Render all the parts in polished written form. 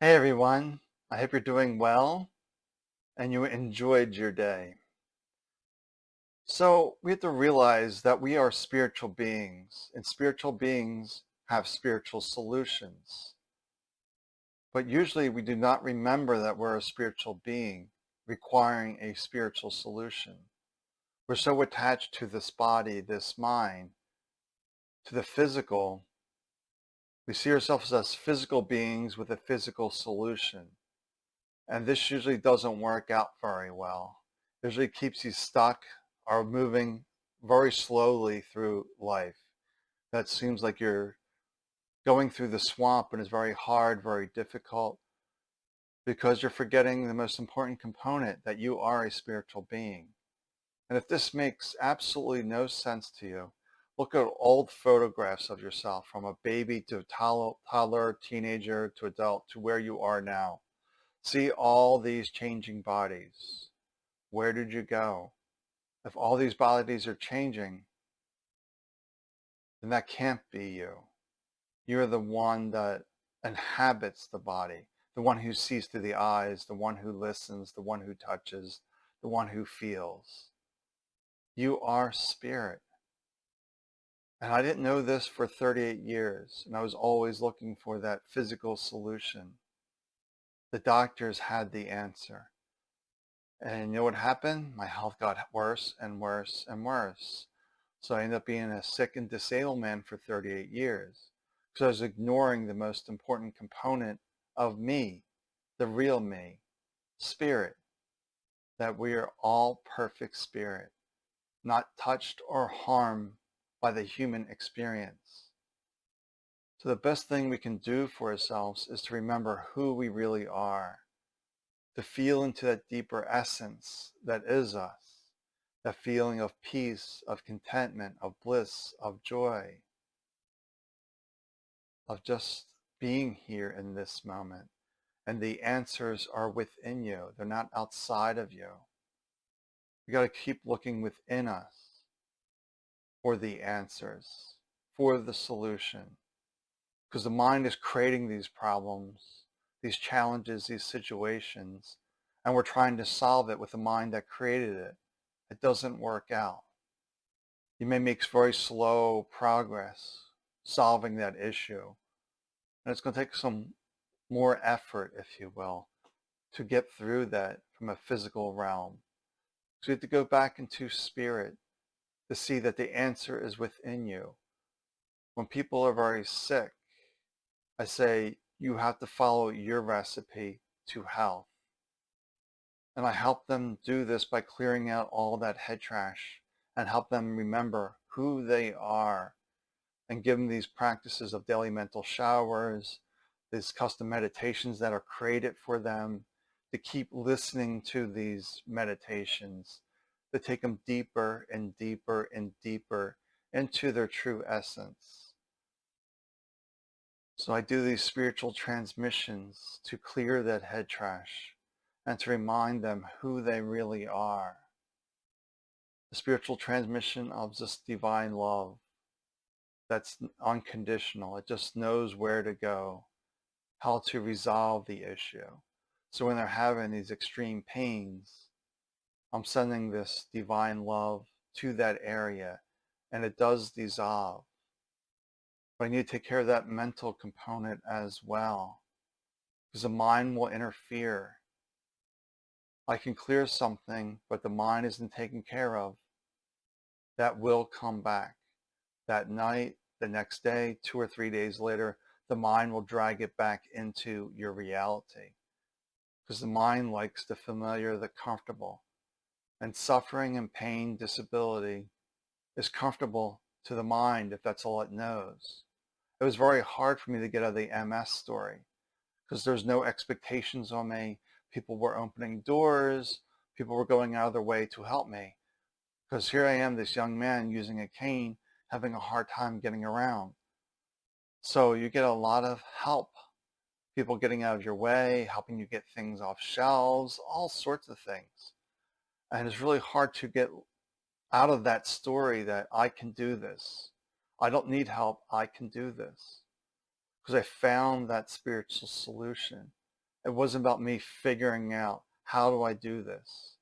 Hey everyone, I hope you're doing well and you enjoyed your day. So we have to realize that we are spiritual beings and spiritual beings have spiritual solutions. But usually we do not remember that we're a spiritual being requiring a spiritual solution. We're so attached to this body, this mind, to the physical. We see ourselves as physical beings with a physical solution. And this usually doesn't work out very well. It usually keeps you stuck or moving very slowly through life. That seems like you're going through the swamp and it's very hard, very difficult because you're forgetting the most important component, that you are a spiritual being. And if this makes absolutely no sense to you, look at old photographs of yourself from a baby to a toddler, teenager to adult to where you are now. See all these changing bodies. Where did you go? If all these bodies are changing, then that can't be you. You're the one that inhabits the body, the one who sees through the eyes, the one who listens, the one who touches, the one who feels. You are spirit. And I didn't know this for 38 years, and I was always looking for that physical solution. The doctors had the answer. And you know what happened? My health got worse and worse and worse. So I ended up being a sick and disabled man for 38 years. Because I was ignoring the most important component of me, the real me, spirit. That we are all perfect spirit, not touched or harmed by the human experience. So the best thing we can do for ourselves is to remember who we really are, to feel into that deeper essence that is us, that feeling of peace, of contentment, of bliss, of joy, of just being here in this moment. And the answers are within you. They're not outside of you. We got to keep looking within us for the answers, for the solution. Because the mind is creating these problems, these challenges, these situations, and we're trying to solve it with the mind that created it. It doesn't work out. You may make very slow progress solving that issue. And it's going to take some more effort, if you will, to get through that from a physical realm. So you have to go back into spirit to see that the answer is within you. When people are very sick, I say you have to follow your recipe to health. And I help them do this by clearing out all that head trash and help them remember who they are and give them these practices of daily mental showers, these custom meditations that are created for them, to keep listening to these meditations, to take them deeper and deeper and deeper into their true essence. So I do these spiritual transmissions to clear that head trash and to remind them who they really are. The spiritual transmission of this divine love that's unconditional. It just knows where to go, how to resolve the issue. So when they're having these extreme pains, I'm sending this divine love to that area and it does dissolve. But I need to take care of that mental component as well, because the mind will interfere. I can clear something, but the mind isn't taken care of. That will come back. That night, the next day, 2 or 3 days later, the mind will drag it back into your reality. Because the mind likes the familiar, the comfortable. And suffering and pain, disability is comfortable to the mind if that's all it knows. It was very hard for me to get out of the MS story because there's no expectations on me. People were opening doors. People were going out of their way to help me. Because here I am, this young man using a cane, having a hard time getting around. So you get a lot of help. People getting out of your way, helping you get things off shelves, all sorts of things. And it's really hard to get out of that story that I can do this. I don't need help. I can do this. Because I found that spiritual solution. It wasn't about me figuring out, how do I do this?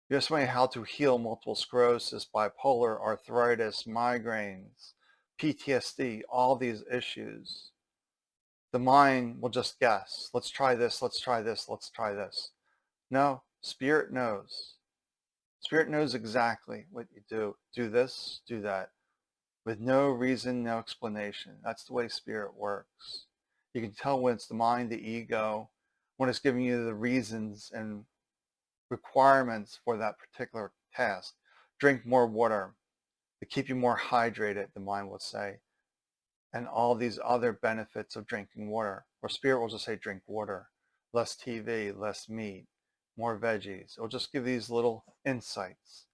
You asked me how to heal multiple sclerosis, bipolar, arthritis, migraines, PTSD, all these issues. The mind will just guess. Let's try this, let's try this, let's try this. No, Spirit knows. Spirit knows exactly what you do. Do this, do that, with no reason, no explanation. That's the way Spirit works. You can tell when it's the mind, the ego, when it's giving you the reasons and requirements for that particular task. Drink more water to keep you more hydrated, the mind will say, and all these other benefits of drinking water. Or Spirit will just say drink water, less TV, less meat, more veggies. It will just give these little insights.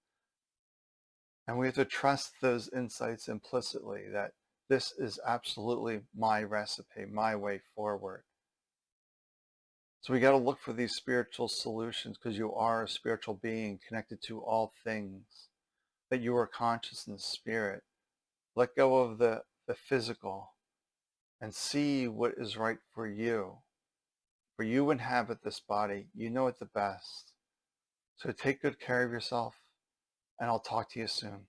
And we have to trust those insights implicitly, that this is absolutely my recipe, my way forward. So we got to look for these spiritual solutions, because you are a spiritual being connected to all things, that you are conscious in the spirit. Let go of the physical and see what is right for you. For you inhabit this body. You know it the best. So take good care of yourself, and I'll talk to you soon.